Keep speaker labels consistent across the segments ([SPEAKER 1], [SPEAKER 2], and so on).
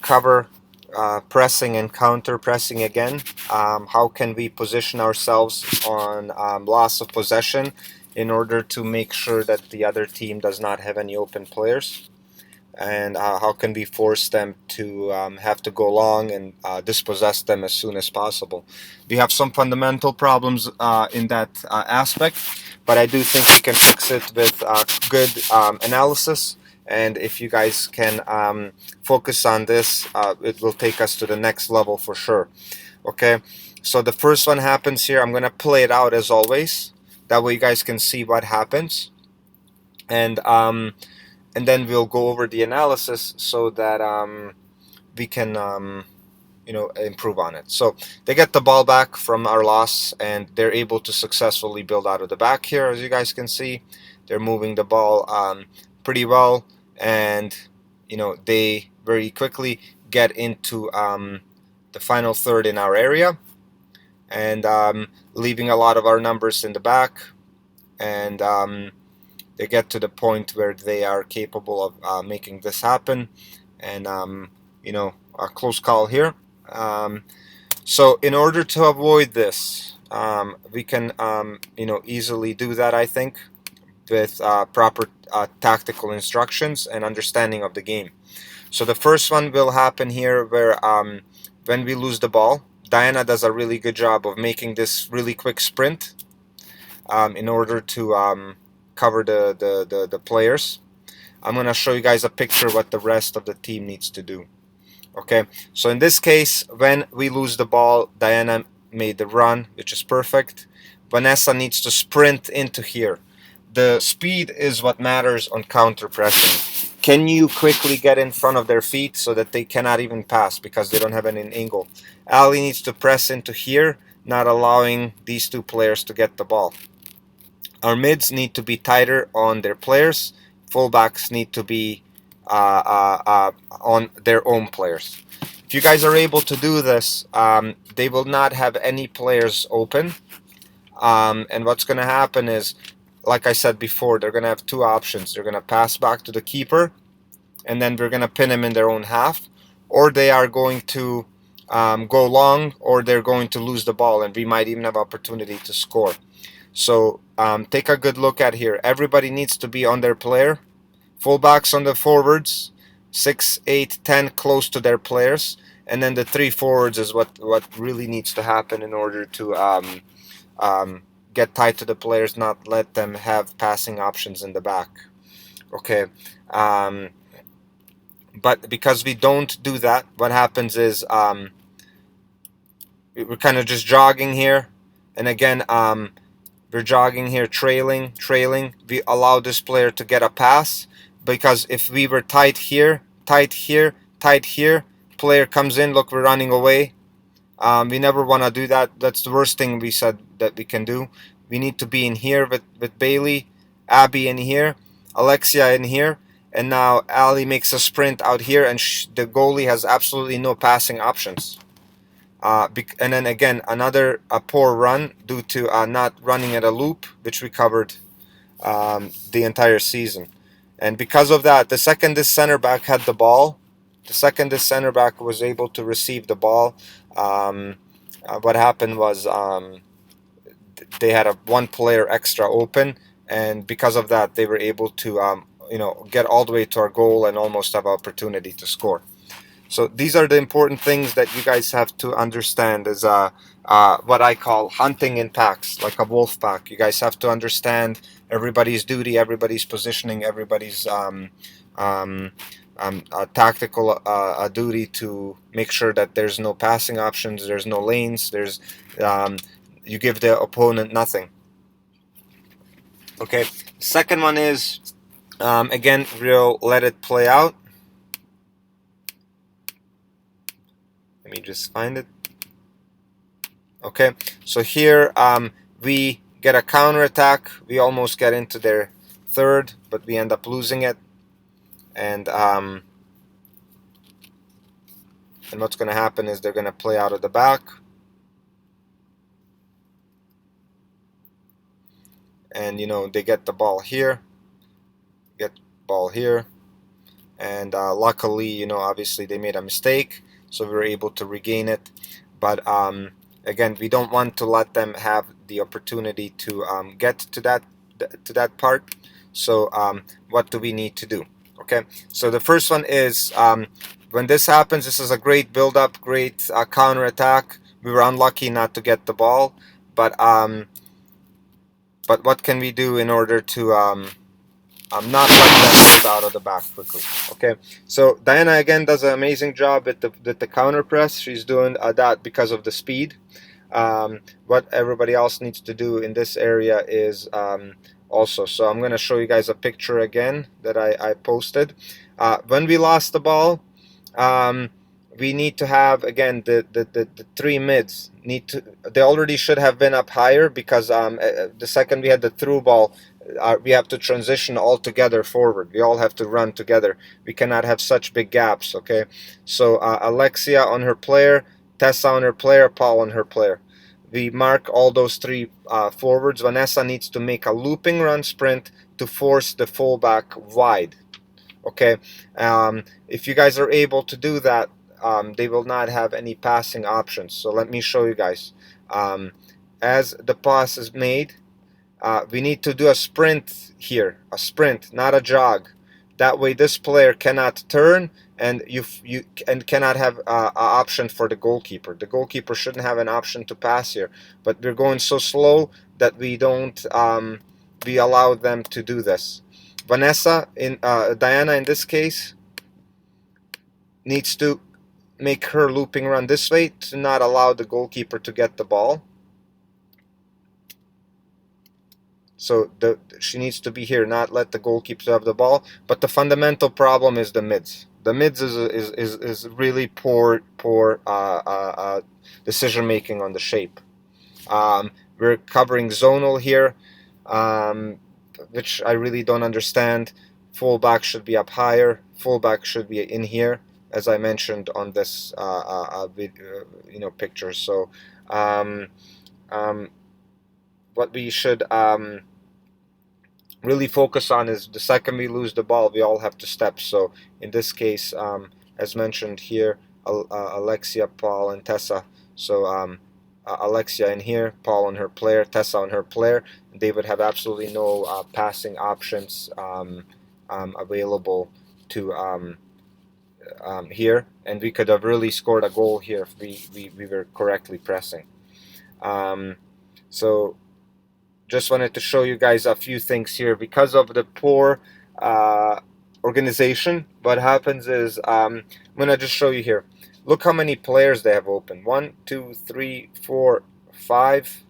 [SPEAKER 1] cover pressing and counter pressing again. How can we position ourselves on loss of possession in order to make sure that the other team does not have any open players? And how can we force them to have to go long and dispossess them as soon as possible? We have some fundamental problems in that aspect, but I do think we can fix it with good analysis. And if you guys can focus on this, it will take us to the next level for sure. Okay, so the first one happens here. I'm gonna play it out as always. That way you guys can see what happens. And then we'll go over the analysis so that we can improve on it. So they get the ball back from our loss, and they're able to successfully build out of the back here. As you guys can see, they're moving the ball pretty well, and they very quickly get into the final third in our area, and leaving a lot of our numbers in the back, and they get to the point where they are capable of making this happen. And a close call here. So in order to avoid this, we can easily do that, I think, with proper tactical instructions and understanding of the game. So the first one will happen here where when we lose the ball, Diana does a really good job of making this really quick sprint in order to cover the players. I'm going to show you guys a picture what the rest of the team needs to do. Okay, so in this case, when we lose the ball, Diana made the run, which is perfect. Vanessa needs to sprint into here. The speed is what matters on counter pressing. Can you quickly get in front of their feet so that they cannot even pass because they don't have any angle? Ali needs to press into here, not allowing these two players to get the ball. Our mids need to be tighter on their players. Fullbacks need to be on their own players. If you guys are able to do this, they will not have any players open. And what's going to happen is, like I said before, they're going to have two options. They're going to pass back to the keeper, and then we're going to pin him in their own half, or they are going to go long, or they're going to lose the ball, and we might even have opportunity to score. So take a good look at here. Everybody needs to be on their player. Fullbacks on the forwards, 6, 8, 10 close to their players, and then the 3 forwards is what really needs to happen in order to get tight to the players, not let them have passing options in the back. Okay, but because we don't do that, what happens is we're kind of just jogging here, and again we're jogging here, trailing. We allow this player to get a pass, because if we were tight here, player comes in, look, we're running away. We never want to do that. That's the worst thing we said that we can do. We need to be in here with Bailey, Abby in here, Alexia in here, and now Ali makes a sprint out here, and the goalie has absolutely no passing options. And then again, another poor run due to not running at a loop, which we covered the entire season. And because of that, the second this center back had the ball, the second this center back was able to receive the ball, what happened was they had one player extra open, and because of that, they were able to get all the way to our goal and almost have opportunity to score. So these are the important things that you guys have to understand as what I call hunting in packs, like a wolf pack. You guys have to understand everybody's duty, everybody's positioning, everybody's tactical duty to make sure that there's no passing options, there's no lanes, you give the opponent nothing. Okay, second one is, again, we'll let it play out. Let me just find it. Okay, so here we get a counter attack. We almost get into their third, but we end up losing it. And what's going to happen is they're going to play out of the back. And they get the ball here, get ball here, and luckily, you know, obviously they made a mistake, so we were able to regain it. But again, we don't want to let them have the opportunity to get to that part. So what do we need to do? Okay, so the first one is when this happens, this is a great build-up, great counter-attack. We were unlucky not to get the ball, but what can we do in order to not let them move out of the back quickly? Okay, so Diana again does an amazing job at the counter press. She's doing that because of the speed. What everybody else needs to do in this area is also, so I'm going to show you guys a picture again that I posted. When we lost the ball, we need to have again the three mids need to, they already should have been up higher, because the second we had the through ball, we have to transition all together forward. We all have to run together. We cannot have such big gaps. Okay, so Alexia on her player, Tessa on her player, Paul on her player. We mark all those three forwards. Vanessa needs to make a looping run sprint to force the fullback wide. Okay, if you guys are able to do that, they will not have any passing options. So let me show you guys. As the pass is made, we need to do a sprint here, a sprint, not a jog. That way this player cannot turn, and you cannot have an option for the goalkeeper. The goalkeeper shouldn't have an option to pass here, but we're going so slow that we don't we allow them to do this. Vanessa, Diana in this case, needs to make her looping run this way to not allow the goalkeeper to get the ball. So she needs to be here, not let the goalkeeper have the ball. But the fundamental problem is the mids. The mids is really poor decision making on the shape. We're covering zonal here, which I really don't understand. Fullback should be up higher. Fullback should be in here, as I mentioned on this picture. So what we should really focus on is the second we lose the ball, we all have to step. So in this case, as mentioned here, Alexia, Paul, and Tessa. So Alexia in here, Paul on her player, Tessa on her player. They would have absolutely no passing options available to here, and we could have really scored a goal here if we were correctly pressing. So just wanted to show you guys a few things here. Because of the poor organization, what happens is I'm gonna just show you here. Look how many players they have open. 1, 2, 3, 4, 5,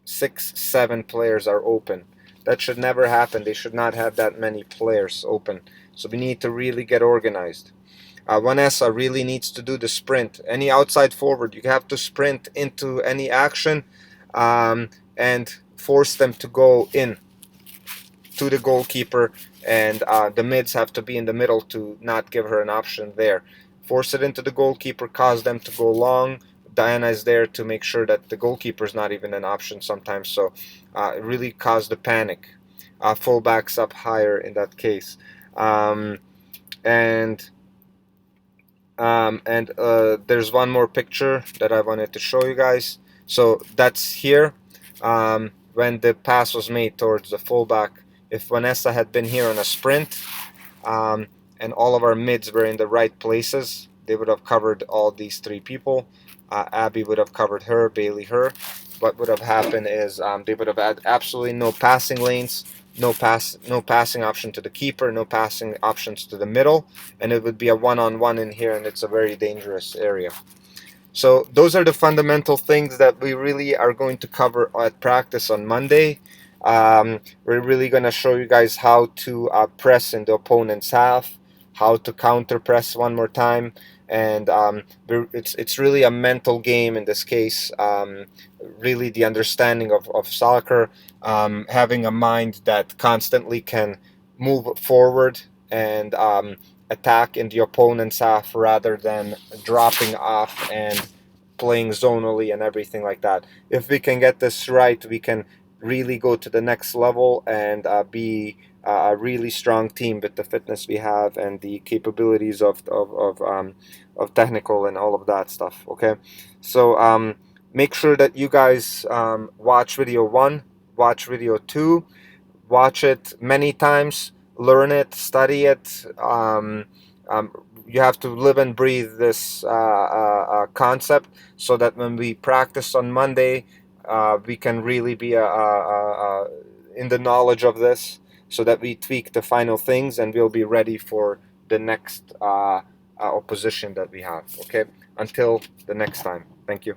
[SPEAKER 1] 6, 7 players are open. That should never happen. They should not have that many players open. So we need to really get organized. Vanessa really needs to do the sprint. Any outside forward, you have to sprint into any action and force them to go in to the goalkeeper, and the mids have to be in the middle to not give her an option there. Force it into the goalkeeper, cause them to go long. Diana is there to make sure that the goalkeeper is not even an option sometimes, so it really caused the panic. Fullbacks up higher in that case. And there's one more picture that I wanted to show you guys. So that's here. When the pass was made towards the fullback, if Vanessa had been here on a sprint and all of our mids were in the right places, they would have covered all these three people. Abby would have covered her, Bailey her. What would have happened is they would have had absolutely no passing lanes, no passing option to the keeper, no passing options to the middle, and it would be a one-on-one in here, and it's a very dangerous area. So those are the fundamental things that we really are going to cover at practice on Monday. We're really going to show you guys how to press in the opponent's half, how to counter press one more time, and it's really a mental game in this case. Really the understanding of soccer, having a mind that constantly can move forward and attack in the opponent's half rather than dropping off and playing zonally and everything like that. If we can get this right, we can really go to the next level and be a really strong team with the fitness we have and the capabilities of technical and all of that stuff. Okay, so make sure that you guys watch video 1, watch video 2, watch it many times, learn it, study it. Um, you have to live and breathe this concept so that when we practice on Monday, we can really be in the knowledge of this so that we tweak the final things and we'll be ready for the next opposition that we have. Okay, until the next time. Thank you.